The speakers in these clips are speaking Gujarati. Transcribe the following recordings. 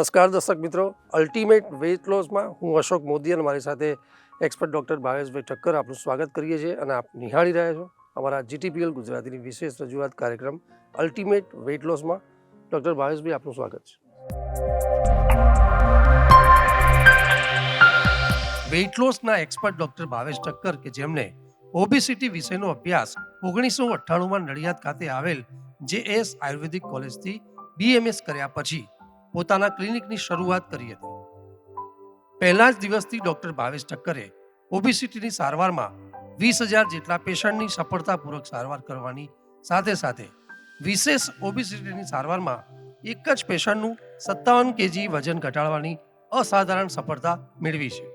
નમસ્કાર દર્શક મિત્રો, અલ્ટિમેટ વેઇટ લોસમાં હું અશોક મોદી અને મારી સાથે એક્સપર્ટ ડૉક્ટર ભાવેશભાઈ ઠક્કર આપનું સ્વાગત કરીએ છીએ અને આપ નિહાળી રહ્યા છો અમારા GTPL ગુજરાતીની વિશેષ રજૂઆત કાર્યક્રમ અલ્ટિમેટ વેઇટ લોસમાં. ડૉક્ટર ભાવેશભાઈ આપનું સ્વાગત છે. વેઇટ લોસના એક્સપર્ટ ડૉક્ટર ભાવેશ ઠક્કર કે જેમને ઓબેસિટી વિષયનો અભ્યાસ 1998માં નડિયાદ ખાતે આવેલ JS આયુર્વેદિક કોલેજથી BMS કર્યા પછી પોતાના ક્લિનિકની શરૂઆત કરી હતી. પહેલા જ દિવસથી ડૉક્ટર ભાવેશ ઠક્કરે ઓબેસિટીની સારવારમાં 20,000 જેટલા પેશન્ટની સફળતાપૂર્વક સારવાર કરવાની સાથે સાથે વિશેષ ઓબેસિટીની સારવારમાં એક જ પેશન્ટનું 57 kg વજન ઘટાડવાની અસાધારણ સફળતા મેળવી છે.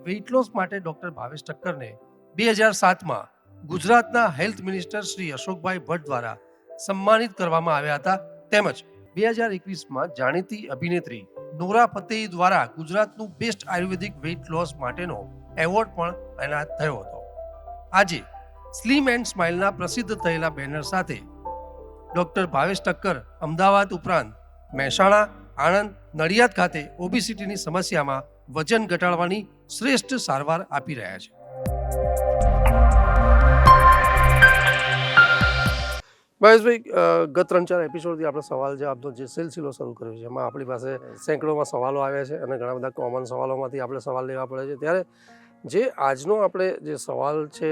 વેઇટ લોસ માટે ડૉક્ટર ભાવેશ ઠક્કરને 2007માં ગુજરાતના હેલ્થ મિનિસ્ટર શ્રી અશોકભાઈ ભટ્ટ દ્વારા સન્માનિત કરવામાં આવ્યા હતા. તેમજ 2021માં જાણીતી અભિનેત્રી નોરા ફતેહી દ્વારા ગુજરાતનું બેસ્ટ આયુર્વેદિક વેઇટ લોસ માટેનો એવોર્ડ પણ એનાયત થયો હતો. આજે સ્લિમ એન્ડ સ્માઇલના પ્રસિદ્ધ થયેલા બેનર સાથે ડૉક્ટર ભાવેશ ઠક્કર અમદાવાદ ઉપરાંત મહેસાણા, આણંદ, નડિયાદ ખાતે ઓબેસિટીની સમસ્યામાં વજન ઘટાડવાની શ્રેષ્ઠ સારવાર આપી રહ્યા છે. ભાવેશભાઈ, ગત 3-4 એપિસોડથી આપણે સવાલ જવાબનો જે સિલસિલો શરૂ કર્યો છે એમાં આપણી પાસે સેંકડોમાં સવાલો આવ્યા છે અને ઘણા બધા કોમન સવાલોમાંથી આપણે સવાલ લેવા પડે છે. ત્યારે જે આજનો આપણે જે સવાલ છે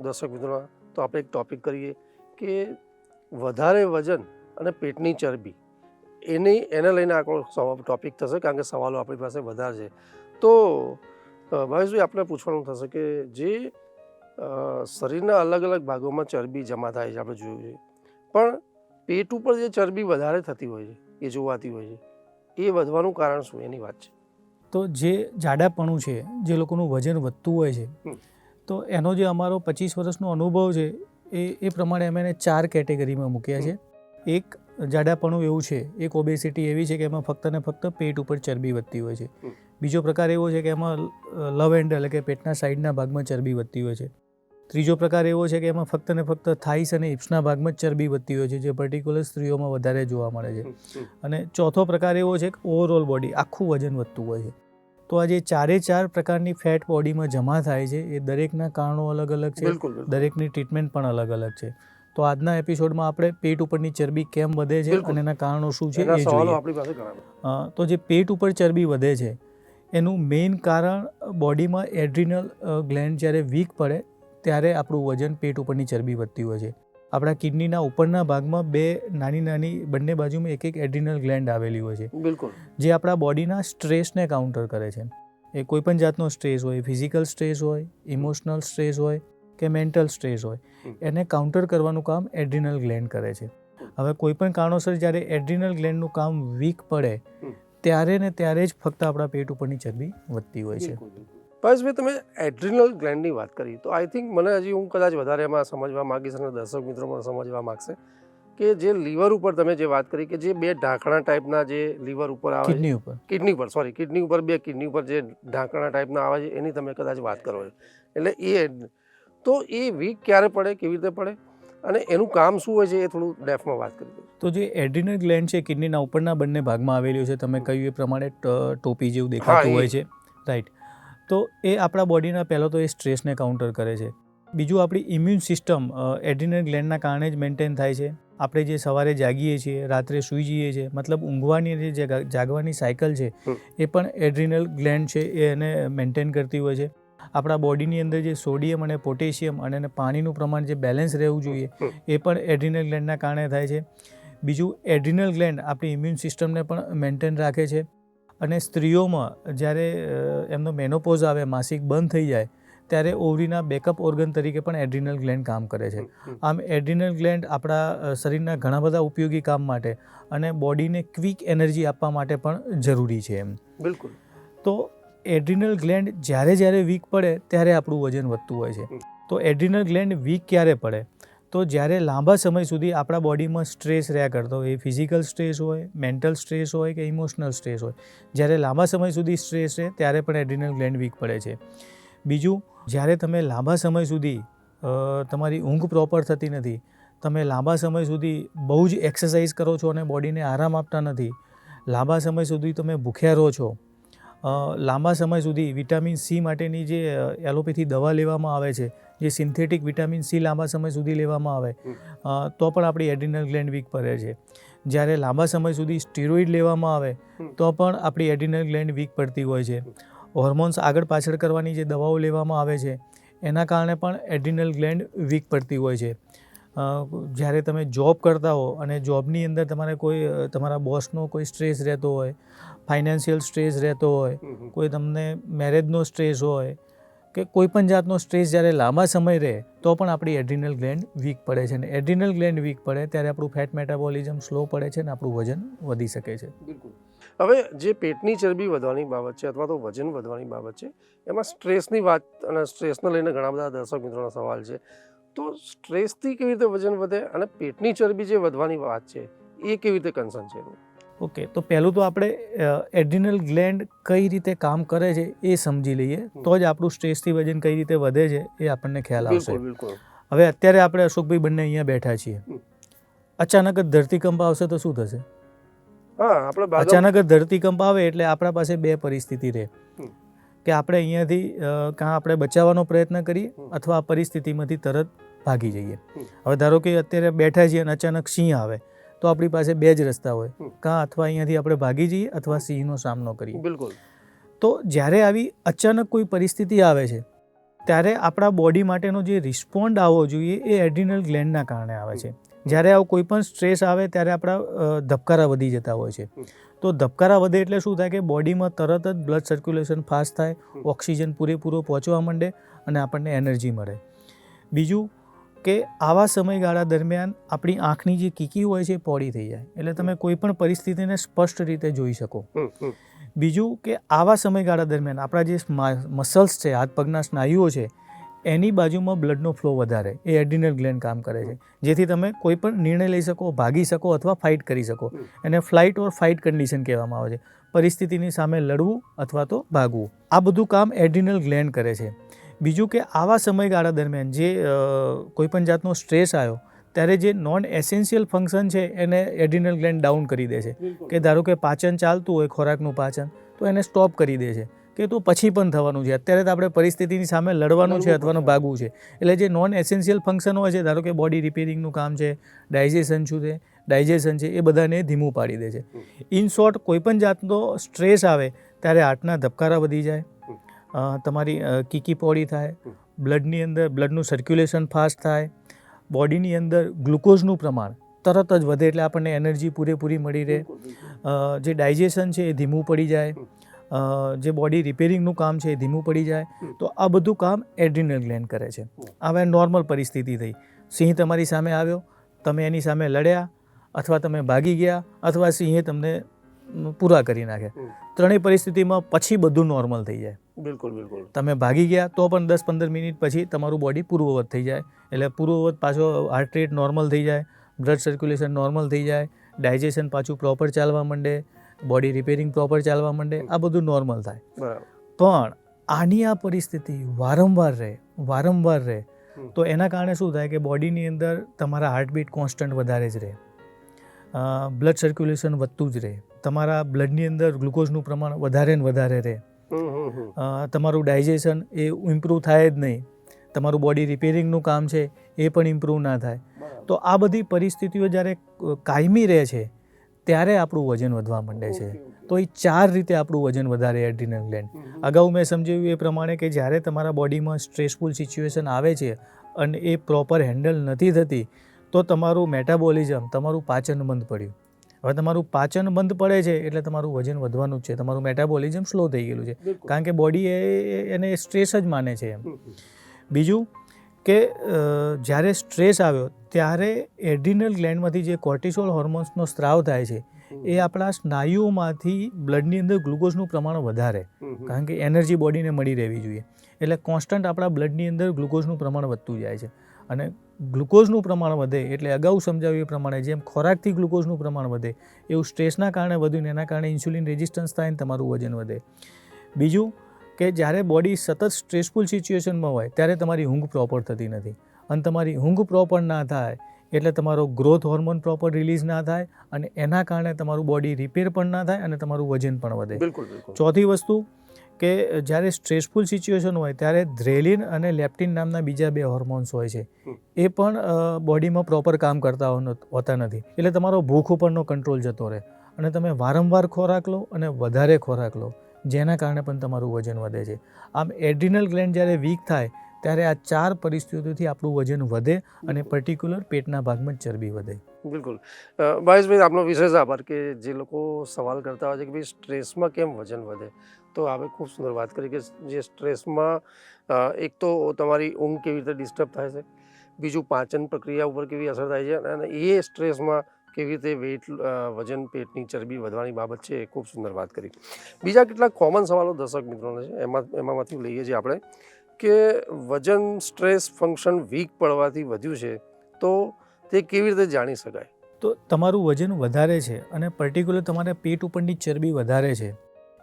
દર્શક મિત્રોના, તો આપણે એક ટૉપિક કરીએ કે વધારે વજન અને પેટની ચરબી એને લઈને આખો ટૉપિક થશે, કારણ કે સવાલો આપણી પાસે વધારે છે. તો ભાવેશભાઈ, આપણે પૂછવાનું થશે કે જે શરીરના અલગ અલગ ભાગોમાં ચરબી જમા થાય છે, આપણે જોયું છે, પણ પેટ ઉપર જે ચરબી વધારે થતી હોય છે એ જોવાતી હોય છે, એ વધવાનું કારણ શું, એની વાત છે. તો જે જાડાપણું છે, જે લોકોનું વજન વધતું હોય છે, તો એનો જે અમારો 25 વર્ષનો અનુભવ છે એ પ્રમાણે અમે એને 4 કેટેગરીમાં મૂક્યા છે. એક જાડાપણું એવું છે, એક ઓબેસિટી એવી છે કે એમાં ફક્ત ને ફક્ત પેટ ઉપર ચરબી વધતી હોય છે. બીજો પ્રકાર એવો છે કે એમાં લવ એન્ડ એટલે કે પેટના સાઈડના ભાગમાં ચરબી વધતી હોય છે. ત્રીજો પ્રકાર એવો છે કે એમાં ફક્ત ને ફક્ત થાઈસ અને હિપ્સના ભાગમાં જ ચરબી વધતી હોય છે, જે પર્ટિક્યુલર સ્ત્રીઓમાં વધારે જોવા મળે છે. અને ચોથો પ્રકાર એવો છે કે ઓવરઓલ બોડી આખું વજન વધતું હોય છે. તો આ જે 4 પ્રકારની ફેટ બોડીમાં જમા થાય છે એ દરેકના કારણો અલગ અલગ છે, દરેકની ટ્રીટમેન્ટ પણ અલગ અલગ છે. તો આજના એપિસોડમાં આપણે પેટ ઉપરની ચરબી કેમ વધે છે અને એના કારણો શું છે એ જોઈએ. તો જે પેટ ઉપર ચરબી વધે છે એનું મેઇન કારણ બોડીમાં એડ્રિનલ ગ્લેન્ડ જ્યારે વીક પડે ત્યારે આપણું વજન પેટ ઉપરની ચરબી વધતી હોય છે. આપણા કિડનીના ઉપરના ભાગમાં 2 નાની બંને બાજુમાં એક એડ્રિનલ ગ્લેન્ડ આવેલી હોય છે, જે આપણા બોડીના સ્ટ્રેસને કાઉન્ટર કરે છે. એ કોઈ પણ જાતનો સ્ટ્રેસ હોય, ફિઝિકલ સ્ટ્રેસ હોય, ઇમોશનલ સ્ટ્રેસ હોય કે મેન્ટલ સ્ટ્રેસ હોય, એને કાઉન્ટર કરવાનું કામ એડ્રિનલ ગ્લેન્ડ કરે છે. હવે કોઈ પણ કારણોસર જ્યારે એડ્રિનલ ગ્લેન્ડનું કામ વીક પડે ત્યારે ને ત્યારે જ ફક્ત આપણા પેટ ઉપરની ચરબી વધતી હોય છે. ભાવેશભાઈ, તમે એડ્રિનલ ગ્લેન્ડની વાત કરી તો આઈ થિંક મને હું કદાચ વધારે એમાં સમજવા માગીશ અને દર્શક મિત્રો પણ સમજવા માગશે કે જે લીવર ઉપર તમે જે વાત કરી કે જે 2 ઢાંકણા ટાઈપના જે લીવર ઉપર આવે, કિડની ઉપર 2 કિડની ઉપર જે ઢાંકણા ટાઈપના આવે છે એની તમે કદાચ વાત કરો છો. એટલે તો એ વીક ક્યારે પડે, કેવી રીતે પડે અને એનું કામ શું હોય છે એ થોડું ડેફમાં વાત કરી દો. તો જે એડ્રિનલ ગ્લેન્ડ છે કિડનીના ઉપરના બંને ભાગમાં આવેલું છે, તમે કહ્યું એ પ્રમાણે ટોપી જેવું દેખાતું હોય છે, રાઈટ. તો એ આપણા બોડીના પહેલાં તો એ સ્ટ્રેસને કાઉન્ટર કરે છે. બીજું, આપણી ઇમ્યુન સિસ્ટમ એડ્રિનલ ગ્લેન્ડના કારણે જ મેન્ટેન થાય છે. આપણે જે સવારે જાગીએ છીએ, રાત્રે સૂઈ જઈએ છીએ, મતલબ ઊંઘવાની જે જાગવાની સાયકલ છે એ પણ એડ્રિનલ ગ્લેન્ડ છે એ એને મેન્ટેન કરતી હોય છે. આપણા બોડીની અંદર જે સોડિયમ અને પોટેશિયમ અને પાણીનું પ્રમાણ જે બેલેન્સ રહેવું જોઈએ એ પણ એડ્રિનલ ગ્લેન્ડના કારણે થાય છે. બીજું, એડ્રિનલ ગ્લેન્ડ આપણી ઇમ્યુન સિસ્ટમને પણ મેન્ટેન રાખે છે. અને સ્ત્રીઓમાં જ્યારે એમનો મેનોપોઝ આવે, માસિક બંધ થઈ જાય, ત્યારે ઓવરીના બેકઅપ ઓર્ગન તરીકે પણ એડ્રિનલ ગ્લેન્ડ કામ કરે છે. આમ એડ્રિનલ ગ્લેન્ડ આપણા શરીરના ઘણા બધા ઉપયોગી કામ માટે અને બોડીને ક્વિક એનર્જી આપવા માટે પણ જરૂરી છે એમ. બિલકુલ. તો એડ્રિનલ ગ્લેન્ડ જ્યારે વીક પડે ત્યારે આપણું વજન વધતું હોય છે. તો એડ્રિનલ ગ્લેન્ડ વીક ક્યારે પડે? તો જ્યારે લાંબા સમય સુધી આપણા બોડીમાં સ્ટ્રેસ રહ્યા કરતો હોય, એ ફિઝિકલ સ્ટ્રેસ હોય, મેન્ટલ સ્ટ્રેસ હોય કે ઇમોશનલ સ્ટ્રેસ હોય, જ્યારે લાંબા સમય સુધી સ્ટ્રેસ રહે ત્યારે પણ એડ્રિનલ ગ્લેન્ડ વીક પડે છે. બીજું, જ્યારે તમે લાંબા સમય સુધી તમારી ઊંઘ પ્રોપર થતી નથી, તમે લાંબા સમય સુધી બહુ જ એક્સરસાઇઝ કરો છો અને બોડીને આરામ આપતા નથી, લાંબા સમય સુધી તમે ભૂખ્યા રહો છો, લાંબા સમય સુધી વિટામિન સી માટેની જે એલોપેથી દવા લેવામાં આવે છે, જે સિન્થેટિક વિટામિન સી લાંબા સમય સુધી લેવામાં આવે તો પણ આપણી એડ્રિનલ ગ્લેન્ડ વીક પડે છે. જ્યારે લાંબા સમય સુધી સ્ટીરોઇડ લેવામાં આવે તો પણ આપણી એડ્રિનલ ગ્લેન્ડ વીક પડતી હોય છે. હોર્મોન્સ આગળ પાછળ કરવાની જે દવાઓ લેવામાં આવે છે એના કારણે પણ એડ્રિનલ ગ્લેન્ડ વીક પડતી હોય છે. જ્યારે તમે જોબ કરતા હો અને જોબની અંદર તમારે કોઈ તમારા બોસનો કોઈ સ્ટ્રેસ રહેતો હોય, ફાઇનાન્શિયલ સ્ટ્રેસ રહેતો હોય, કોઈ તમને મેરેજનો સ્ટ્રેસ હોય કે કોઈ પણ જાતનો સ્ટ્રેસ જ્યારે લાંબા સમય રહે તો પણ આપણી એડ્રિનલ ગ્લેન્ડ વીક પડે છે. અને એડ્રિનલ ગ્લેન્ડ વીક પડે ત્યારે આપણું ફેટ મેટાબોલિઝમ સ્લો પડે છે અને આપણું વજન વધી શકે છે. બિલકુલ. હવે જે પેટની ચરબી વધવાની બાબત છે અથવા તો વજન વધવાની બાબત છે, એમાં સ્ટ્રેસની વાત અને સ્ટ્રેસને લઈને ઘણા બધા દર્શક મિત્રોના સવાલ છે. તો સ્ટ્રેસથી કેવી રીતે વજન વધે અને પેટની ચરબી જે વધવાની વાત છે એ કેવી રીતે કન્સર્ન છે? ઓકે, તો પહેલું તો આપણે એડ્રિનલ ગ્લેન્ડ કઈ રીતે કામ કરે છે એ સમજી લઈએ તો જ આપણું સ્ટ્રેસથી વજન કઈ રીતે વધે છે એ આપણને ખ્યાલ આવશે. બિલકુલ. હવે અત્યારે આપણે અશોકભાઈ બંને અહીંયા બેઠા છીએ, અચાનક જ ધરતીકંપ આવશે તો શું થશે? અચાનક જ ધરતીકંપ આવે એટલે આપણા પાસે બે પરિસ્થિતિ રહે કે આપણે અહીંયાથી કાં આપણે બચાવવાનો પ્રયત્ન કરીએ અથવા આ પરિસ્થિતિમાંથી તરત ભાગી જઈએ. હવે ધારો કે અત્યારે બેઠા છીએ અને અચાનક સિંહ આવે તો આપણી પાસે બે જ રસ્તા હોય, કાં અથવા અહીંયાથી આપણે ભાગી જઈએ અથવા સિંહનો સામનો કરીએ. બિલકુલ. તો જ્યારે આવી અચાનક કોઈ પરિસ્થિતિ આવે છે ત્યારે આપણા બોડી માટેનો જે રિસ્પોન્ડ આવવો જોઈએ એ એડ્રિનલ ગ્લેન્ડના કારણે આવે છે. જ્યારે આવો કોઈ પણ સ્ટ્રેસ આવે ત્યારે આપણા ધબકારા વધી જતા હોય છે. તો ધબકારા વધે એટલે શું થાય કે બોડીમાં તરત જ બ્લડ સર્ક્યુલેશન ફાસ્ટ થાય, ઓક્સિજન પૂરેપૂરો પહોંચવા માંડે અને આપણને એનર્જી મળે. બીજું કે આવા સમયગાળા દરમિયાન આપણી આંખની જે કીકી હોય છે એ પહોળી થઈ જાય એટલે તમે કોઈ પણ પરિસ્થિતિને સ્પષ્ટ રીતે જોઈ શકો. બીજું કે આવા સમયગાળા દરમિયાન આપણા જે મસલ્સ છે, હાથ પગના સ્નાયુઓ છે, એની બાજુમાં બ્લડનો ફ્લો વધારે, એ એડ્રિનલ ગ્લેન્ડ કામ કરે છે, જેથી તમે કોઈ પણ નિર્ણય લઈ શકો, ભાગી શકો અથવા ફાઇટ કરી શકો. એને ફ્લાઇટ ઓર ફાઇટ કન્ડિશન કહેવામાં આવે છે. પરિસ્થિતિની સામે લડવું અથવા તો ભાગવું, આ બધું કામ એડ્રિનલ ગ્લેન્ડ કરે છે. બીજું કે આવા સમયગાળા દરમિયાન જે કોઈ પણ જાતનો સ્ટ્રેસ આવ્યો ત્યારે જે નોન એસેન્શિયલ ફંક્શન છે એને એડ્રિનલ ગ્લેન્ડ ડાઉન કરી દે છે. કે ધારો કે પાચન ચાલતું હોય, ખોરાકનું પાચન, તો એને સ્ટોપ કરી દે છે કે તો પછી પણ થવાનું છે, અત્યારે તો આપણે પરિસ્થિતિની સામે લડવાનું છે અથવા ભાગવું છે. એટલે જે નોન એસેન્શિયલ ફંક્શન હોય છે, ધારો કે બોડી રિપેરિંગનું કામ છે, ડાયજેશન છે, એ બધાને ધીમું પાડી દે છે. ઇન શોર્ટ, કોઈ પણ જાતનો સ્ટ્રેસ આવે ત્યારે હાર્ટના ધબકારા વધી જાય, તમારી કીકી પહોળી થાય, બ્લડનું સર્ક્યુલેશન ફાસ્ટ થાય, બોડીની અંદર ગ્લુકોઝનું પ્રમાણ તરત જ વધે એટલે આપણને એનર્જી પૂરેપૂરી મળી રહે, જે ડાયજેશન છે એ ધીમું પડી જાય, જે બોડી રિપેરિંગનું કામ છે એ ધીમું પડી જાય. તો આ બધું કામ એડ્રિનલ ગ્લેન્ડ કરે છે. હવે નોર્મલ પરિસ્થિતિ થઈ, સિંહ તમારી સામે આવ્યો, તમે એની સામે લડ્યા અથવા તમે ભાગી ગયા અથવા સિંહે તમને પૂરા કરી નાખે, ત્રણેય પરિસ્થિતિમાં પછી બધું નોર્મલ થઈ જાય. બિલકુલ બિલકુલ. તમે ભાગી ગયા તો પણ 10-15 મિનિટ પછી તમારું બોડી પૂર્વવત થઈ જાય, એટલે પૂર્વવત પાછો હાર્ટ રેટ નોર્મલ થઈ જાય, બ્લડ સર્ક્યુલેશન નોર્મલ થઈ જાય, ડાયજેશન પાછું પ્રોપર ચાલવા માંડે, બોડી રિપેરિંગ પ્રોપર ચાલવા માંડે, આ બધું નોર્મલ થાય. પણ આની આ પરિસ્થિતિ વારંવાર રહે તો એના કારણે શું થાય કે બોડીની અંદર તમારા હાર્ટબીટ કોન્સ્ટન્ટ વધારે જ રહે, બ્લડ સર્ક્યુલેશન વધતું જ રહે, તમારા બ્લડની અંદર ગ્લુકોઝનું પ્રમાણ વધારે ને વધારે રહે, તમારું ડાયજેશન એ ઇમ્પ્રૂવ થાય જ નહીં, તમારું બોડી રિપેરિંગનું કામ છે એ પણ ઇમ્પ્રૂવ ના થાય. તો આ બધી પરિસ્થિતિઓ જ્યારે કાયમી રહે છે ત્યારે આપણું વજન વધવા માંડે છે. તો એ 4 રીતે આપણું વજન વધારે એડ્રિનલ ગ્લેન્ડ. અગાઉ મેં સમજાવ્યું એ પ્રમાણે કે જ્યારે તમારા બોડીમાં સ્ટ્રેસફુલ સિચ્યુએશન આવે છે અને એ પ્રોપર હેન્ડલ નથી થતી તો તમારું મેટાબોલિઝમ, તમારું પાચન બંધ પડ્યું. હવે તમારું પાચન બંધ પડે છે એટલે તમારું વજન વધવાનું જ છે, તમારું મેટાબોલિઝમ સ્લો થઈ ગયેલું છે, કારણ કે બોડી એને સ્ટ્રેસ જ માને છે એમ. બીજું કે જ્યારે સ્ટ્રેસ આવ્યો ત્યારે એડ્રિનલ ગ્લેન્ડમાંથી જે કોર્ટિસોલ હોર્મોન્સનો સ્ત્રાવ થાય છે એ આપણા સ્નાયુઓમાંથી બ્લડની અંદર ગ્લુકોઝનું પ્રમાણ વધારે, કારણ કે એનર્જી બોડીને મળી રહેવી જોઈએ, એટલે કોન્સ્ટન્ટ આપણા બ્લડની અંદર ગ્લુકોઝનું પ્રમાણ વધતું જાય છે. અને ગ્લુકોઝનું પ્રમાણ વધે એટલે અગાઉ સમજાવ્યું એ પ્રમાણે જેમ ખોરાકથી ગ્લુકોઝનું પ્રમાણ વધે એવું સ્ટ્રેસના કારણે વધ્યું ને એના કારણે ઇન્સ્યુલિન રેઝિસ્ટન્સ થાય ને તમારું વજન વધે. બીજું કે જ્યારે બોડી સતત સ્ટ્રેસફુલ સિચ્યુએશનમાં હોય ત્યારે તમારી ઊંઘ પ્રોપર થતી નથી, અને તમારી ઊંઘ પ્રોપર ના થાય એટલે તમારો ગ્રોથ હોર્મોન પ્રોપર રિલીઝ ના થાય અને એના કારણે તમારું બોડી રિપેર પણ ના થાય અને તમારું વજન પણ વધે. બિલકુલ બિલકુલ. ચોથી વસ્તુ કે જ્યારે સ્ટ્રેસફુલ સિચ્યુએશન હોય ત્યારે ધ્રેલિન અને લેપ્ટિન નામના બીજા 2 હોર્મોન્સ હોય છે, એ પણ બોડીમાં પ્રોપર કામ કરતા હોતા નથી. એટલે તમારો ભૂખ ઉપરનો કંટ્રોલ જતો રહે અને તમે વારંવાર ખોરાક લો અને વધારે ખોરાક લો, જેના કારણે પણ તમારું વજન વધે છે. આમ એડ્રિનલ ગ્લેન્ડ જ્યારે વીક થાય ત્યારે આ 4 પરિસ્થિતિઓથી આપણું વજન વધે અને પર્ટિક્યુલર પેટના ભાગમાં ચરબી વધે. બિલકુલ. ભાવેશભાઈ, આપનો વિશેષ આભાર કે જે લોકો સવાલ કરતા હોય છે કે ભાઈ સ્ટ્રેસમાં કેમ વજન વધે, તો આપણે ખૂબ સુંદર વાત કરી કે જે સ્ટ્રેસમાં એક તો તમારી ઊંઘ કેવી રીતે ડિસ્ટર્બ થાય છે, બીજું પાચન પ્રક્રિયા ઉપર કેવી અસર થાય છે, અને એ સ્ટ્રેસમાં કેવી રીતે વજન, પેટની ચરબી વધવાની બાબત છે, એ ખૂબ સુંદર વાત કરી. બીજા કેટલાક કોમન સવાલો દર્શક મિત્રોને છે, એમાંથી લઈએ છીએ આપણે કે વજન સ્ટ્રેસ ફંક્શન વીક પડવાથી વધ્યું છે, તો તે કેવી રીતે જાણી શકાય? તો તમારું વજન વધારે છે અને પર્ટિક્યુલર તમારા પેટ ઉપરની ચરબી વધારે છે,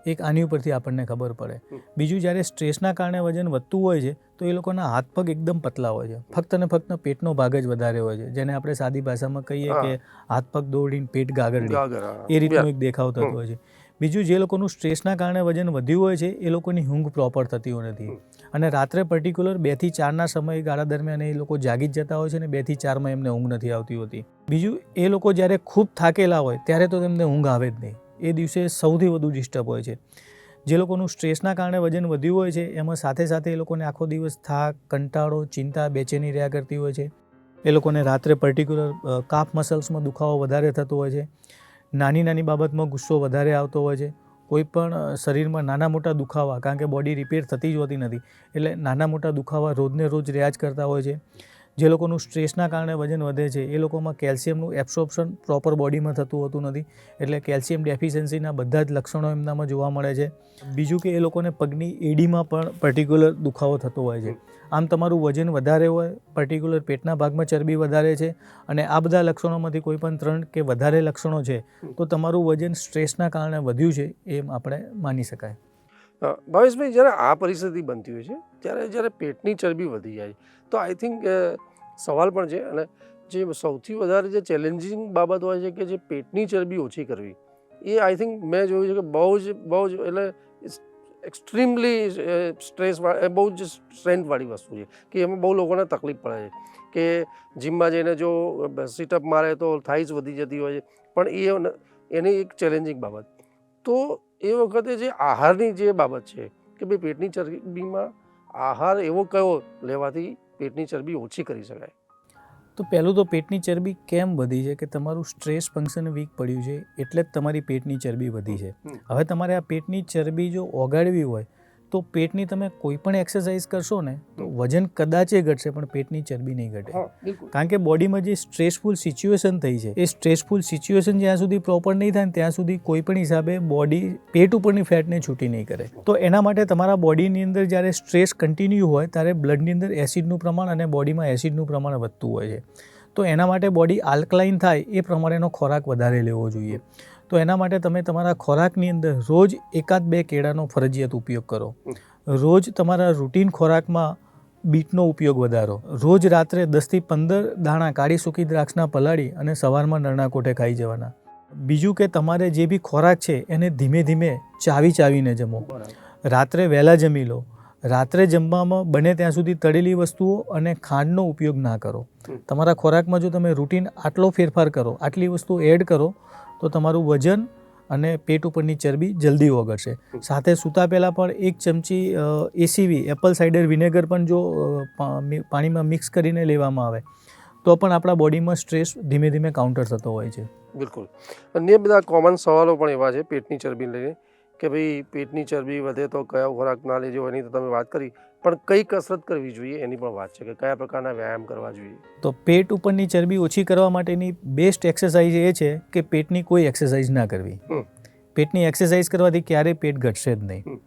એક આની ઉપરથી આપણને ખબર પડે. બીજું, જ્યારે સ્ટ્રેસના કારણે વજન વધતું હોય છે તો એ લોકોના હાથ પગ એકદમ પતલા હોય છે, ફક્ત ને ફક્ત પેટનો ભાગ જ વધારે હોય છે, જેને આપણે સાદી ભાષામાં કહીએ કે હાથ પગ દોડીને પેટ ગાગરડી, એ રીતનો એક દેખાવ થતો હોય છે. બીજું, જે લોકોનું સ્ટ્રેસના કારણે વજન વધ્યું હોય છે એ લોકોની ઊંઘ પ્રોપર થતી નથી અને રાત્રે પર્ટિક્યુલર 2 થી 4ના સમયગાળા દરમિયાન એ લોકો જાગી જ જતા હોય છે અને 2 થી 4માં એમને ઊંઘ નથી આવતી હોતી. બીજું, એ લોકો જ્યારે ખૂબ થાકેલા હોય ત્યારે તો તેમને ઊંઘ આવે જ નહીં, એ દિવસે સૌથી વધુ ડિસ્ટર્બ હોય છે. જે લોકોનું સ્ટ્રેસના કારણે વજન વધ્યું હોય છે એમાં સાથે સાથે એ લોકોને આખો દિવસ થાક, કંટાળો, ચિંતા, બેચેની રહ્યા કરતી હોય છે. એ લોકોને રાત્રે પર્ટિક્યુલર કાફ મસલ્સમાં દુખાવો વધારે થતો હોય છે, નાની નાની બાબતમાં ગુસ્સો વધારે આવતો હોય છે, કોઈ પણ શરીરમાં નાના મોટા દુખાવા, કારણ કે બોડી રિપેર થતી જ હોતી નથી એટલે નાના મોટા દુખાવા રોજને રોજ રહ્યા જ કરતા હોય છે. જે લોકોનું સ્ટ્રેસના કારણે વજન વધે છે એ લોકોમાં કેલ્શિયમનું એબ્સોર્પ્શન પ્રોપર બોડીમાં થતું હોતું નથી, એટલે કેલ્શિયમ ડેફિશિયન્સીના બધા જ લક્ષણો એમનામાં જોવા મળે છે. બીજું કે એ લોકોને પગની એડીમાં પણ પર્ટિક્યુલર દુખાવો થતો હોય છે. આમ તમારું વજન વધારે હોય, પર્ટિક્યુલર પેટના ભાગમાં ચરબી વધારે છે અને આ બધા લક્ષણોમાંથી કોઈ પણ 3 કે વધારે લક્ષણો છે તો તમારું વજન સ્ટ્રેસના કારણે વધ્યું છે એમ આપણે માની શકાય. ભાવેશભાઈ, જ્યારે આ પરિસ્થિતિ બનતી હોય છે ત્યારે જ્યારે પેટની ચરબી વધી જાય તો આઈ થિંક સવાલ પણ છે, અને જે સૌથી વધારે જે ચેલેન્જિંગ બાબત હોય છે કે જે પેટની ચરબી ઓછી કરવી, એ આઈ થિંક મેં જોયું છે કે બહુ જ એટલે એક્સ્ટ્રીમલી બહુ જ સ્ટ્રેન્થવાળી વસ્તુ છે કે એમાં બહુ લોકોને તકલીફ પડે છે કે જીમમાં જઈને જો સિટઅપ મારે તો થાઈસ વધી જતી હોય છે, પણ એની એક ચેલેન્જિંગ બાબત. તો એ વખતે જે આહારની જે બાબત છે કે ભાઈ પેટની ચરબીમાં આહાર એવો કયો લેવાથી પેટની ચરબી ઓછી કરી શકાય? તો પહેલું તો પેટની ચરબી કેમ વધી છે કે તમારું સ્ટ્રેસ ફંક્શન વીક પડ્યું છે એટલે જ તમારી પેટની ચરબી વધી છે. હવે તમારે આ પેટની ચરબી જો ઓગાળવી હોય તો પેટની તમે કોઈ પણ એક્સરસાઇઝ કરશો ને તો વજન કદાચે ઘટશે પણ પેટની ચરબી નહીં ઘટે, કારણ કે બોડીમાં જે સ્ટ્રેસફુલ સિચ્યુએશન થઈ છે એ સ્ટ્રેસફુલ સિચ્યુએશન જ્યાં સુધી પ્રોપર નહીં થાય ત્યાં સુધી કોઈ પણ હિસાબે બોડી પેટ ઉપરની ફેટને છૂટી નહીં કરે. તો એના માટે તમારા બોડીની અંદર જ્યારે સ્ટ્રેસ કન્ટિન્યુ હોય ત્યારે બ્લડની અંદર એસિડનું પ્રમાણ અને બોડીમાં એસિડનું પ્રમાણ વધતું હોય છે. તો એના માટે બોડી આલ્કલાઇન થાય એ પ્રમાણેનો ખોરાક વધારે લેવો જોઈએ. તો એના માટે તમે તમારા ખોરાકની અંદર રોજ 1-2 કેળાનો ફરજિયાત ઉપયોગ કરો, રોજ તમારા રૂટીન ખોરાકમાં બીટનો ઉપયોગ વધારો, રોજ રાત્રે 10 થી 15 દાણા કાળી સૂકી દ્રાક્ષના પલાળી અને સવારમાં નરણા કોઠે ખાઈ જવાના. બીજું કે તમારે જે બી ખોરાક છે એને ધીમે ધીમે ચાવીને જમો, રાત્રે વહેલા જમી લો. રાત્રે જમવામાં બને ત્યાં સુધી તળેલી વસ્તુઓ અને ખાંડનો ઉપયોગ ના કરો. તમારા ખોરાકમાં જો તમે રૂટીન આટલો ફેરફાર કરો, આટલી વસ્તુ એડ કરો તો તમારું વજન અને પેટ ઉપરની ચરબી જલ્દી ઓગળશે. સાથે સૂતા પહેલાં પણ 1 ચમચી એસીવી એપલ સાઇડર વિનેગર પણ જો પાણીમાં મિક્સ કરીને લેવામાં આવે તો પણ આપણા બોડીમાં સ્ટ્રેસ ધીમે ધીમે કાઉન્ટર થતો હોય છે. બિલકુલ. અન્ય બધા કોમન સવાલો પણ એવા છે પેટની ચરબી લઈને કે ભાઈ પેટની ચરબી વધે તો કયો ખોરાક ના લેજો, એની તો તમે વાત કરી, પણ કઈ કસરત કરવી જોઈએ એની પણ વાત છે કે કયા પ્રકારના વ્યાયામ કરવા જોઈએ. તો પેટ ઉપરની ચરબી ઓછી કરવા માટેની બેસ્ટ એક્સરસાઇઝ એ છે કે પેટની કોઈ એક્સરસાઇઝ ના કરવી. પેટની એક્સરસાઇઝ કરવાથી ક્યારેય પેટ ઘટશે જ નહીં.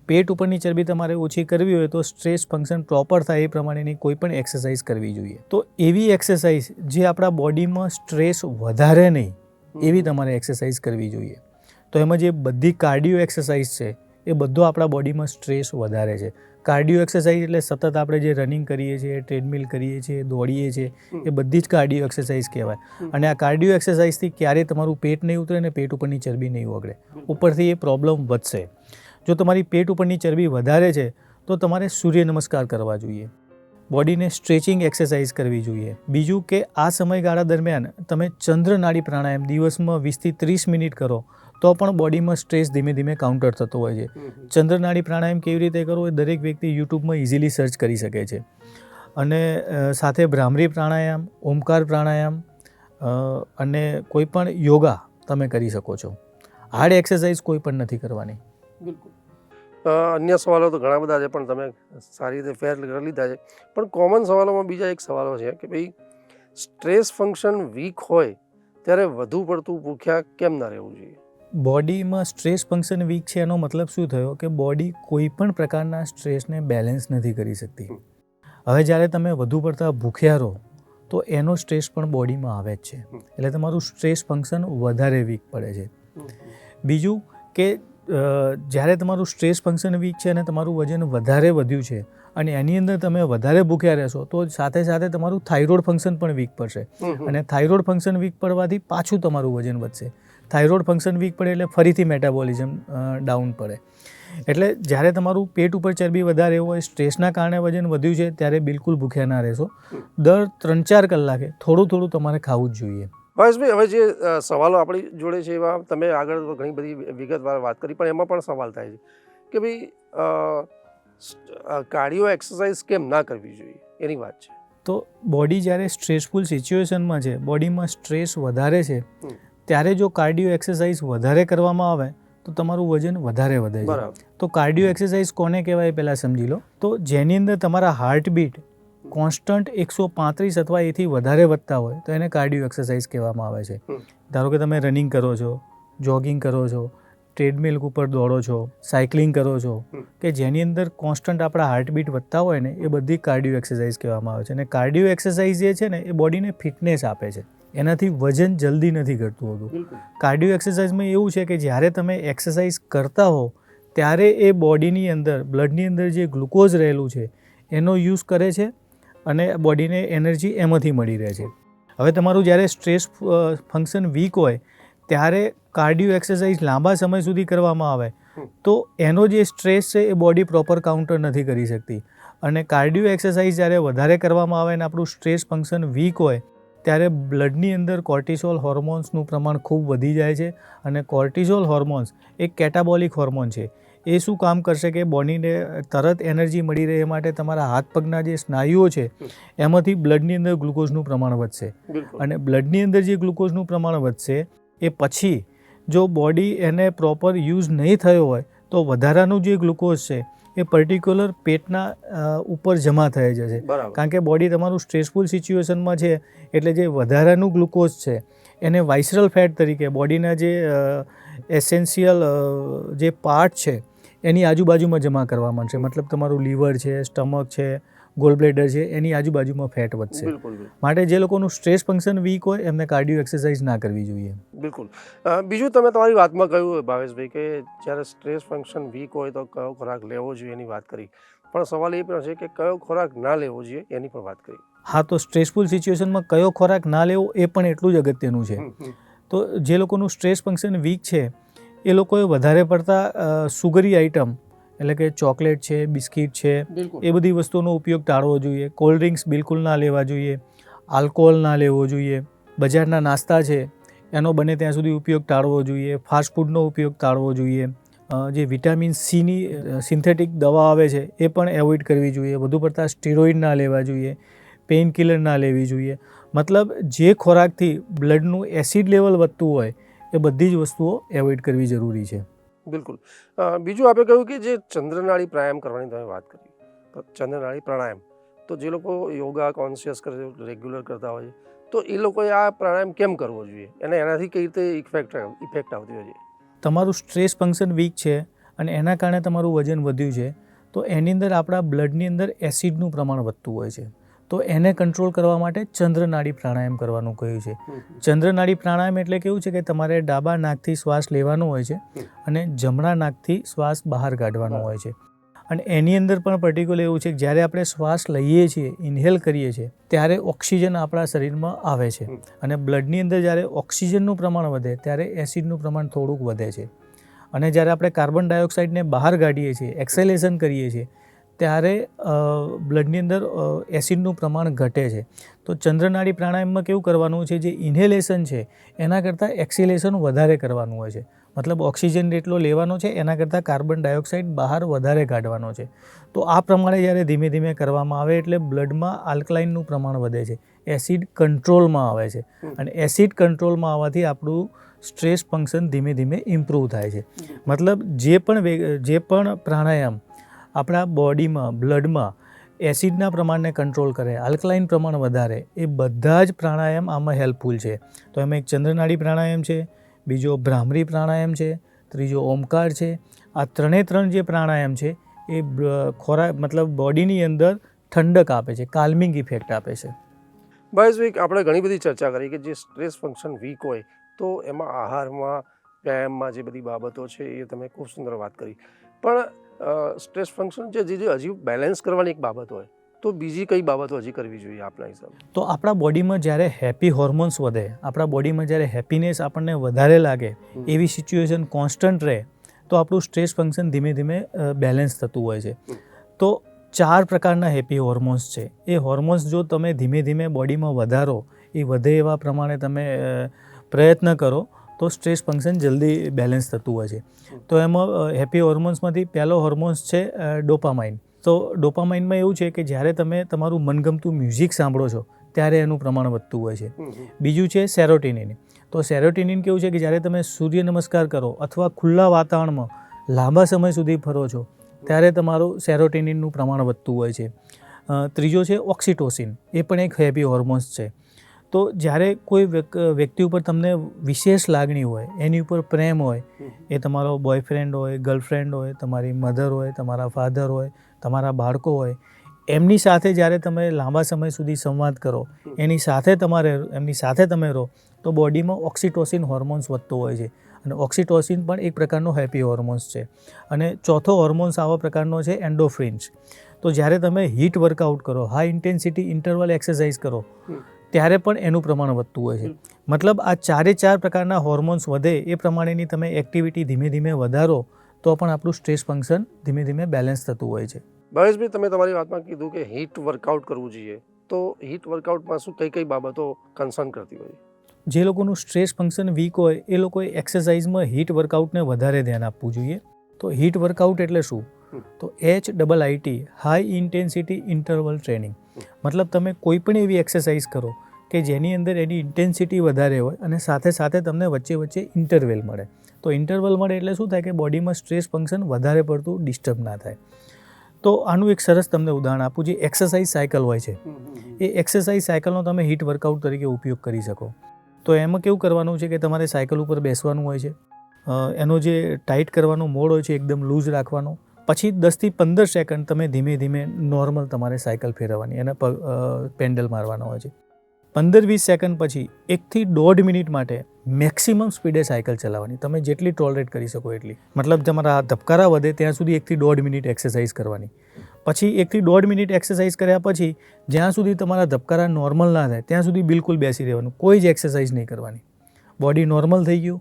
પેટ ઉપરની ચરબી તમારે ઓછી કરવી હોય તો સ્ટ્રેસ ફંક્શન પ્રોપર થાય એ પ્રમાણેની કોઈ પણ એક્સરસાઇઝ કરવી જોઈએ. તો એવી એક્સરસાઇઝ જે આપણા બોડીમાં સ્ટ્રેસ વધારે નહીં એવી તમારે એક્સરસાઇઝ કરવી જોઈએ. તો એમાં જે બધી કાર્ડિયો એક્સરસાઇઝ છે એ બધો આપણા બોડીમાં સ્ટ્રેસ વધારે છે. કાર્ડિયો એક્સરસાઇઝ એટલે સતત આપણે જે રનિંગ કરીએ છીએ, ટ્રેડમિલ કરીએ છીએ, દોડીએ છીએ, એ બધી જ કાર્ડિયો એક્સરસાઇઝ કહેવાય. અને આ કાર્ડિયો એક્સરસાઇઝથી ક્યારેય તમારું પેટ નહીં ઉતરે અને પેટ ઉપરની ચરબી નહીં ઓગળે. ઉપરથી એ પ્રોબ્લેમ વધશે. જો તમારી પેટ ઉપરની ચરબી વધારે છે તો તમારે સૂર્ય નમસ્કાર કરવા જોઈએ, બોડીને સ્ટ્રેચિંગ એક્સરસાઇઝ કરવી જોઈએ. બીજું કે આ સમયગાળા દરમિયાન તમે ચંદ્ર નાડી પ્રાણાયામ દિવસમાં 20 થી 30 મિનિટ કરો તો પણ બોડીમાં સ્ટ્રેસ ધીમે ધીમે કાઉન્ટર થતો હોય છે. ચંદ્ર નાડી પ્રાણાયામ કેવી રીતે કરવો એ દરેક વ્યક્તિ યુટ્યુબમાં ઇઝીલી સર્ચ કરી શકે છે. અને સાથે ભ્રામરી પ્રાણાયામ, ઓમકાર પ્રાણાયામ અને કોઈ પણ યોગા તમે કરી શકો છો. હાર્ડ એક્સરસાઇઝ કોઈ પણ નથી કરવાની. બિલકુલ. અન્ય સવાલો તો ઘણા બધા છે પણ તમે સારી રીતે ફેર કરી લીધા છે. પણ કોમન સવાલોમાં બીજા એક સવાલો છે કે ભાઈ સ્ટ્રેસ ફંક્શન વીક હોય ત્યારે વધુ પડતું ભૂખ્યા કેમ ના રહેવું જોઈએ? બોડીમાં સ્ટ્રેસ ફંક્શન વીક છે એનો મતલબ શું થયો કે બોડી કોઈ પણ પ્રકારના સ્ટ્રેસને બેલેન્સ નથી કરી શકતી. હવે જ્યારે તમે વધુ પડતા ભૂખ્યા રહો તો એનો સ્ટ્રેસ પણ બોડીમાં આવે જ છે, એટલે તમારું સ્ટ્રેસ ફંક્શન વધારે વીક પડે છે. બીજું કે જ્યારે તમારું સ્ટ્રેસ ફંક્શન વીક છે અને તમારું વજન વધારે વધ્યું છે અને એની અંદર તમે વધારે ભૂખ્યા રહેશો તો સાથે સાથે તમારું થાઇરોઇડ ફંક્શન પણ વીક પડશે. અને થાઇરોઇડ ફંક્શન વીક પડવાથી પાછું તમારું વજન વધશે. થાઇરોઇડ ફંક્શન વીક પડે એટલે ફરીથી મેટાબોલિઝમ ડાઉન પડે. એટલે જ્યારે તમારું પેટ ઉપર ચરબી વધારે હોય, સ્ટ્રેસના કારણે વજન વધ્યું છે, ત્યારે બિલકુલ ભૂખ્યા ના રહેશો. દર 3-4 કલાકે થોડું થોડું તમારે ખાવું જ જોઈએ. ભાવેશભાઈ, હવે જે સવાલો આપણી જોડે છે એવા તમે આગળ ઘણી બધી વિગતવાર વાત કરી, પણ એમાં પણ સવાલ થાય છે કે ભાઈ કાર્ડિયો એક્સરસાઇઝ કેમ ના કરવી જોઈએ એની વાત છે. તો બોડી જ્યારે સ્ટ્રેસફુલ સિચ્યુએશનમાં છે, બોડીમાં સ્ટ્રેસ વધારે છે, ત્યારે જો કાર્ડિયો એક્સરસાઇઝ વધારે કરવામાં આવે તો તમારું વજન વધારે વધે છે. તો કાર્ડિયો એક્સરસાઇઝ કોને કહેવાય પહેલાં સમજી લો. તો જેની અંદર તમારા હાર્ટબીટ કોન્સ્ટન્ટ 135 અથવા એથી વધારે વધતા હોય તો એને કાર્ડિયો એક્સરસાઇઝ કહેવામાં આવે છે. ધારો કે તમે રનિંગ કરો છો, જોગિંગ કરો છો, ટ્રેડમિલ ઉપર દોડો છો, સાયકલિંગ કરો છો, કે જેની અંદર કોન્સ્ટન્ટ આપણા હાર્ટબીટ વધતા હોય ને એ બધી કાર્ડિયો એક્સરસાઇઝ કહેવામાં આવે છે. અને કાર્ડિયો એક્સરસાઇઝ જે છે ને એ બોડીને ફિટનેસ આપે છે, એનાથી વજન જલ્દી નથી ઘટતું હોતું. કાર્ડિયો એક્સરસાઇઝમાં એવું છે કે જ્યારે તમે એક્સરસાઇઝ કરતા હો ત્યારે એ બોડીની અંદર, બ્લડની અંદર જે ગ્લુકોઝ રહેલું છે એનો યુઝ કરે છે અને બોડીને એનર્જી એમાંથી મળી રહે છે. હવે તમારું જ્યારે સ્ટ્રેસ ફંક્શન વીક હોય ત્યારે કાર્ડિયો એક્સરસાઇઝ લાંબા સમય સુધી કરવામાં આવે તો એનો જે સ્ટ્રેસ છે એ બોડી પ્રોપર કાઉન્ટર નથી કરી શકતી. અને કાર્ડિયો એક્સરસાઇઝ જ્યારે વધારે કરવામાં આવે અને આપણું સ્ટ્રેસ ફંક્શન વીક હોય ત્યારે બ્લડની અંદર કોર્ટિસોલ હોર્મોન્સનું પ્રમાણ ખૂબ વધી જાય છે. અને કોર્ટિસોલ હોર્મોન્સ એક કેટાબોલિક હોર્મોન છે. એ શું કામ કરશે કે બોડીને તરત એનર્જી મળી રહે એ માટે તમારા હાથ પગના જે સ્નાયુઓ છે એમાંથી બ્લડની અંદર ગ્લુકોઝનું પ્રમાણ વધશે. અને બ્લડની અંદર જે ગ્લુકોઝનું પ્રમાણ વધશે એ પછી જો બોડી એને પ્રોપર યુઝ નહીં થયો હોય તો વધારાનું જે ગ્લુકોઝ છે એ પર્ટિક્યુલર પેટના ઉપર જમા થઈ જશે. કારણ કે બોડી તમારું સ્ટ્રેસફુલ સિચ્યુએશનમાં છે એટલે જે વધારાનું ગ્લુકોઝ છે એને વાઇસરલ ફેટ તરીકે બોડીના જે એસેન્શિયલ જે પાર્ટ છે એની આજુબાજુમાં જમા કરવા માંડશે. મતલબ તમારું લીવર છે, સ્ટમક છે, ગોલબ્લેડર છે, એની આજુબાજુમાં ફેટ વધશે. માટે જે લોકોનું સ્ટ્રેસ ફંક્શન વીક હોય એમને કાર્ડિયો એક્સરસાઇઝ ના કરવી જોઈએ. બિલકુલ. બીજું તમે તમારી વાતમાં કહ્યું ભાવેશભાઈ કે જ્યારે સ્ટ્રેસ ફંક્શન વીક હોય તો કયો ખોરાક લેવો જોઈએ એની વાત કરી, પણ સવાલ એ પણ છે કે કયો ખોરાક ના લેવો જોઈએ એની પણ વાત કરી. હા, તો સ્ટ્રેસફુલ સિચ્યુએશનમાં કયો ખોરાક ના લેવો એ પણ એટલું જ અગત્યનું છે. તો જે લોકોનું સ્ટ્રેસ ફંક્શન વીક છે એ લોકોએ વધારે પડતા સુગરી આઇટમ એટલે કે ચોકલેટ છે, બિસ્કિટ છે, એ બધી વસ્તુઓનો ઉપયોગ ટાળવો જોઈએ. કોલ્ડ ડ્રિંક્સ બિલકુલ ના લેવા જોઈએ, આલ્કોહોલ ના લેવો જોઈએ, બજારના નાસ્તા છે એનો બને ત્યાં સુધી ઉપયોગ ટાળવો જોઈએ, ફાસ્ટ ફૂડનો ઉપયોગ ટાળવો જોઈએ, જે વિટામિન સીની સિન્થેટિક દવા આવે છે એ પણ એવોઇડ કરવી જોઈએ, વધુ પડતા સ્ટીરોઇડ ના લેવા જોઈએ, પેઇન કિલર ના લેવી જોઈએ. મતલબ જે ખોરાકથી બ્લડનું એસિડ લેવલ વધતું હોય એ બધી જ વસ્તુઓ એવોઇડ કરવી જરૂરી છે. બિલકુલ. બીજું આપણે કહ્યું કે જે ચંદ્રનાડી પ્રાણાયામ કરવાની તમે વાત કરી, તો ચંદ્રનાડી પ્રાણાયામ તો જે લોકો યોગા કોન્શિયસ કરે છે, રેગ્યુલર કરતા હોય છે, તો એ લોકોએ આ પ્રાણાયામ કેમ કરવો જોઈએ અને એનાથી કઈ રીતે ઇફેક્ટ આવતી હોય છે? તમારું સ્ટ્રેસ ફંક્શન વીક છે અને એના કારણે તમારું વજન વધ્યું છે તો એની અંદર આપણા બ્લડની અંદર એસિડનું પ્રમાણ વધતું હોય છે. તો એને કંટ્રોલ કરવા માટે ચંદ્રનાડી પ્રાણાયામ કરવાનું કહ્યું છે. ચંદ્રનાડી પ્રાણાયામ એટલે કેવું છે કે તમારે ડાબા નાકથી શ્વાસ લેવાનો હોય છે અને જમણા નાકથી શ્વાસ બહાર કાઢવાનો હોય છે. અને એની અંદર પણ પર્ટિક્યુલર એવું છે કે જ્યારે આપણે શ્વાસ લઈએ છીએ, ઇન્હેલ કરીએ છીએ, ત્યારે ઓક્સિજન આપણા શરીરમાં આવે છે અને બ્લડની અંદર જ્યારે ઓક્સિજનનું પ્રમાણ વધે ત્યારે એસિડનું પ્રમાણ થોડુંક વધે છે. અને જ્યારે આપણે કાર્બન ડાયોક્સાઇડને બહાર કાઢીએ છીએ, એક્સેલેશન કરીએ છીએ, ત્યારે બ્લડની અંદર એસિડનું પ્રમાણ ઘટે છે. તો ચંદ્રનાડી પ્રાણાયામમાં કેવું કરવાનું છે, જે ઇન્હેલેશન છે એના કરતાં એક્સેલેશન વધારે કરવાનું હોય છે. મતલબ ઓક્સિજન જેટલો લેવાનો છે એના કરતાં કાર્બન ડાયોક્સાઇડ બહાર વધારે કાઢવાનો છે. તો આ પ્રમાણે જ્યારે ધીમે ધીમે કરવામાં આવે એટલે બ્લડમાં આલ્કલાઇનનું પ્રમાણ વધે છે, એસિડ કંટ્રોલમાં આવે છે અને એસિડ કંટ્રોલમાં આવવાથી આપણું સ્ટ્રેસ ફંક્શન ધીમે ધીમે ઇમ્પ્રૂવ થાય છે. મતલબ જે પણ પ્રાણાયામ આપણા બોડીમાં, બ્લડમાં એસિડના પ્રમાણને કંટ્રોલ કરે, આલ્કલાઇન પ્રમાણ વધારે, એ બધા જ પ્રાણાયામ આમાં હેલ્પફુલ છે. તો એમાં એક ચંદ્રનાડી પ્રાણાયામ છે, બીજો ભ્રામરી પ્રાણાયામ છે, ત્રીજો ઓમકાર છે. આ ત્રણ જે પ્રાણાયામ છે એ મતલબ બોડીની અંદર ઠંડક આપે છે, કાલ્મિંગ ઇફેક્ટ આપે છે. ભાવેશભાઈ, આપણે ઘણી બધી ચર્ચા કરી કે જે સ્ટ્રેસ ફંક્શન વીક હોય તો એમાં આહારમાં, વ્યાયામમાં જે બધી બાબતો છે એ તમે ખૂબ સુંદર વાત કરી, પણ સ્ટ્રેસ ફંક્શન જે હજી બેલેન્સ કરવાની એક બાબત હોય તો બીજી કઈ બાબતો હજી કરવી જોઈએ આપના હિસાબે? તો આપણા બોડીમાં જ્યારે હેપી હોર્મોન્સ વધે, આપણા બોડીમાં જ્યારે હેપીનેસ આપણને વધારે લાગે, એવી સિચ્યુએશન કોન્સ્ટન્ટ રહે તો આપણું સ્ટ્રેસ ફંક્શન ધીમે ધીમે બેલેન્સ થતું હોય છે. તો 4 પ્રકારના હેપી હોર્મોન્સ છે. એ હોર્મોન્સ જો તમે ધીમે ધીમે બોડીમાં વધારો, એ વધે એવા પ્રમાણે તમે પ્રયત્ન કરો તો સ્ટ્રેસ ફંક્શન જલ્દી બેલેન્સ થતું હોય છે. તો એમાં હેપી હોર્મોન્સમાંથી પહેલો હોર્મોન્સ છે ડોપામાઇન. તો ડોપામાઇનમાં એવું છે કે જ્યારે તમે તમારું મનગમતું મ્યુઝિક સાંભળો છો ત્યારે એનું પ્રમાણ વધતું હોય છે. બીજું છે સેરોટિનિન. તો સેરોટિનિન કેવું છે કે જ્યારે તમે સૂર્ય નમસ્કાર કરો અથવા ખુલ્લા વાતાવરણમાં લાંબા સમય સુધી ફરો છો ત્યારે તમારું સેરોટિનિનનું પ્રમાણ વધતું હોય છે. ત્રીજો છે ઓક્સિટોસિન. એ પણ એક હેપી હોર્મોન્સ છે. તો જ્યારે કોઈ વ્યક્તિ ઉપર તમને વિશેષ લાગણી હોય, એની ઉપર પ્રેમ હોય, એ તમારો બોયફ્રેન્ડ હોય, ગર્લફ્રેન્ડ હોય, તમારી મધર હોય, તમારા ફાધર હોય, તમારા બાળકો હોય, એમની સાથે જ્યારે તમે લાંબા સમય સુધી સંવાદ કરો, એમની સાથે તમે રહો તો બોડીમાં ઓક્સિટોસિન હોર્મોન્સ વધતો હોય છે અને ઓક્સિટોસિન પણ એક પ્રકારનો હેપી હોર્મોન્સ છે. અને ચોથો હોર્મોન્સ આવા પ્રકારનો છે એન્ડોફ્રિન્સ. તો જ્યારે તમે હીટ વર્કઆઉટ કરો, હાઈ ઇન્ટેન્સિટી ઇન્ટરવલ એક્સરસાઇઝ કરો ત્યારે પણ એનું પ્રમાણ વધતું હોય છે. મતલબ આ 4 પ્રકારના હોર્મોન્સ વધે એ પ્રમાણેની તમે એક્ટિવિટી ધીમે ધીમે વધારો તો પણ આપણું સ્ટ્રેસ ફંક્શન ધીમે ધીમે બેલેન્સ થતું હોય છે. ભાવેશભાઈ, તમે તમારી વાતમાં કીધું કે હીટ વર્કઆઉટ કરવું જોઈએ, તો હીટ વર્કઆઉટમાં શું કઈ બાબતો કન્સર્ન કરતી હોય? જે લોકોનું સ્ટ્રેસ ફંક્શન વીક હોય એ લોકોએ એક્સરસાઇઝમાં હીટ વર્કઆઉટને વધારે ધ્યાન આપવું જોઈએ. તો હીટ વર્કઆઉટ એટલે શું? તો HIIT, high intensity interval training. મતલબ તમે કોઈ પણ એવી એક્સરસાઇઝ કરો કે જેની અંદર એની ઇન્ટેન્સિટી વધારે હોય અને સાથે સાથે તમને વચ્ચે વચ્ચે ઇન્ટરવેલ મળે. તો ઇન્ટરવલ મળે એટલે શું થાય કે બોડીમાં સ્ટ્રેસ ફંક્શન વધારે પડતું ડિસ્ટર્બ ના થાય. તો આનું એક સરસ તમને ઉદાહરણ આપું, જે એક્સરસાઇઝ સાયકલ હોય છે એ એક્સરસાઇઝ સાયકલનો તમે હીટ વર્કઆઉટ તરીકે ઉપયોગ કરી શકો. તો એમાં કેવું કરવાનું છે કે તમારે સાયકલ ઉપર બેસવાનું હોય છે, એનો જે ટાઈટ કરવાનો મોડ હોય છે એકદમ લૂઝ રાખવાનો, પછી 10 થી 15 સેકન્ડ તમે ધીમે ધીમે નોર્મલ તમારે સાયકલ ફેરવવાની, એના પેન્ડલ મારવાનો હોય છે. 15-20 સેકન્ડ પછી 1 થી 1.5 મિનિટ માટે મેક્સિમમ સ્પીડે સાયકલ ચલાવવાની, તમે જેટલી ટોલરેટ કરી શકો એટલી. મતલબ તમારા ધબકારા વધે ત્યાં સુધી 1 થી 1.5 મિનિટ એક્સરસાઇઝ કરવાની. પછી 1 થી 1.5 મિનિટ એક્સરસાઇઝ કર્યા પછી જ્યાં સુધી તમારા ધબકારા નોર્મલ ના થાય ત્યાં સુધી બિલકુલ બેસી રહેવાનું, કોઈ જ એક્સરસાઇઝ નહીં કરવાની. બોડી નોર્મલ થઈ ગયું,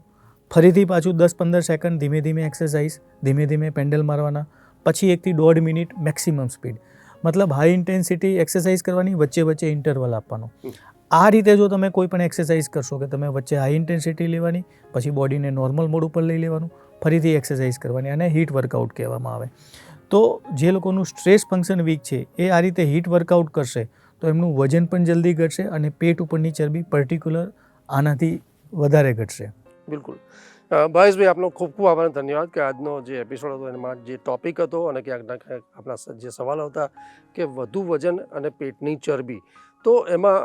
ફરીથી પાછું 10-15 સેકન્ડ ધીમે ધીમે એક્સરસાઇઝ, ધીમે ધીમે પેન્ડલ મારવાના, પછી 1 થી 1.5 મિનિટ મેક્સિમમ સ્પીડ. મતલબ હાઈ ઇન્ટેન્સિટી એક્સરસાઇઝ કરવાની, વચ્ચે વચ્ચે ઇન્ટરવલ આપવાનો. આ રીતે જો તમે કોઈ પણ એક્સરસાઇઝ કરશો કે તમે વચ્ચે હાઈ ઇન્ટેન્સિટી લેવાની, પછી બોડીને નોર્મલ મોડ ઉપર લઈ લેવાનું, ફરીથી એક્સરસાઇઝ કરવાની, અને હીટ વર્કઆઉટ કહેવામાં આવે. તો જે લોકોનું સ્ટ્રેસ ફંક્શન વીક છે એ આ રીતે હીટ વર્કઆઉટ કરશે તો એમનું વજન પણ જલ્દી ઘટશે અને પેટ ઉપરની ચરબી પર્ટિક્યુલર આનાથી વધારે ઘટશે. બિલકુલ. ભાવેશભાઈ, આપનો ખૂબ ખૂબ આભાર, ધન્યવાદ કે આજનો જે એપિસોડ હતો એમાં જે ટોપિક હતો અને ક્યાંક ના ક્યાંક આપણા જે સવાલો હતા કે વધુ વજન અને પેટની ચરબી, તો એમાં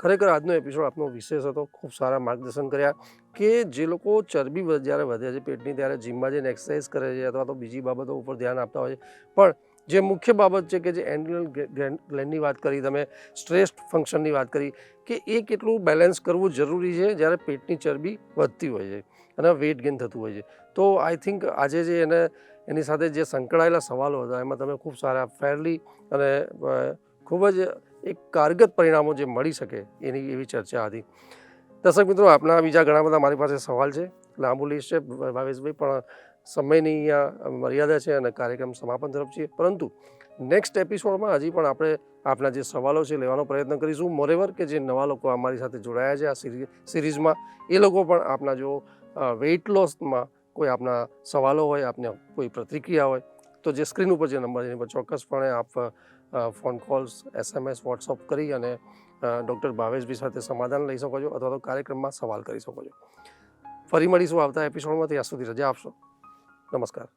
ખરેખર આજનો એપિસોડ આપનો વિશેષ હતો. ખૂબ સારા માર્ગદર્શન કર્યા કે જે લોકો ચરબી જ્યારે વધે છે પેટની ત્યારે જીમમાં જઈને એક્સરસાઇઝ કરે છે અથવા તો બીજી બાબતો ઉપર ધ્યાન આપતા હોય છે, પણ જે મુખ્ય બાબત છે કે જે એન્ડ્રિનલ ગ્લેન્ડની વાત કરી તમે, સ્ટ્રેસ ફંક્શનની વાત કરી કે એ કેટલું બેલેન્સ કરવું જરૂરી છે જ્યારે પેટની ચરબી વધતી હોય છે અને વેઇટ ગેઇન થતું હોય છે. તો આઈ થિંક આજે જે એની સાથે જે સંકળાયેલા સવાલો હતા એમાં તમે ખૂબ સારા ફેરલી અને ખૂબ જ એક કારગત પરિણામો જે મળી શકે એની એવી ચર્ચા હતી. દર્શક મિત્રો, આપના બીજા ઘણા બધા મારી પાસે સવાલ છે, લાંબુ લિસ્ટ છે ભાવેશભાઈ, પણ સમયની અહીંયા મર્યાદા છે અને કાર્યક્રમ સમાપન તરફ છીએ. પરંતુ નેક્સ્ટ એપિસોડમાં હજી પણ આપણે આપના જે સવાલો છે લેવાનો પ્રયત્ન કરીશું. મોરેવર કે જે નવા લોકો અમારી સાથે જોડાયા છે આ સિરીઝમાં, એ લોકો પણ આપના જો વેઇટ લોસમાં કોઈ આપના સવાલો હોય, આપને કોઈ પ્રતિક્રિયા હોય તો જે સ્ક્રીન ઉપર જે નંબર છે એની પર ચોક્કસપણે આપ ફોન કોલ્સ, SMS, વોટ્સઅપ કરી અને ડૉક્ટર ભાવેશભાઈ સાથે સમાધાન લઈ શકો છો અથવા તો કાર્યક્રમમાં સવાલ કરી શકો છો. ફરી મળીશું આવતા એપિસોડમાં. ત્યાં સુધી રજા આપશો. નમસ્કાર.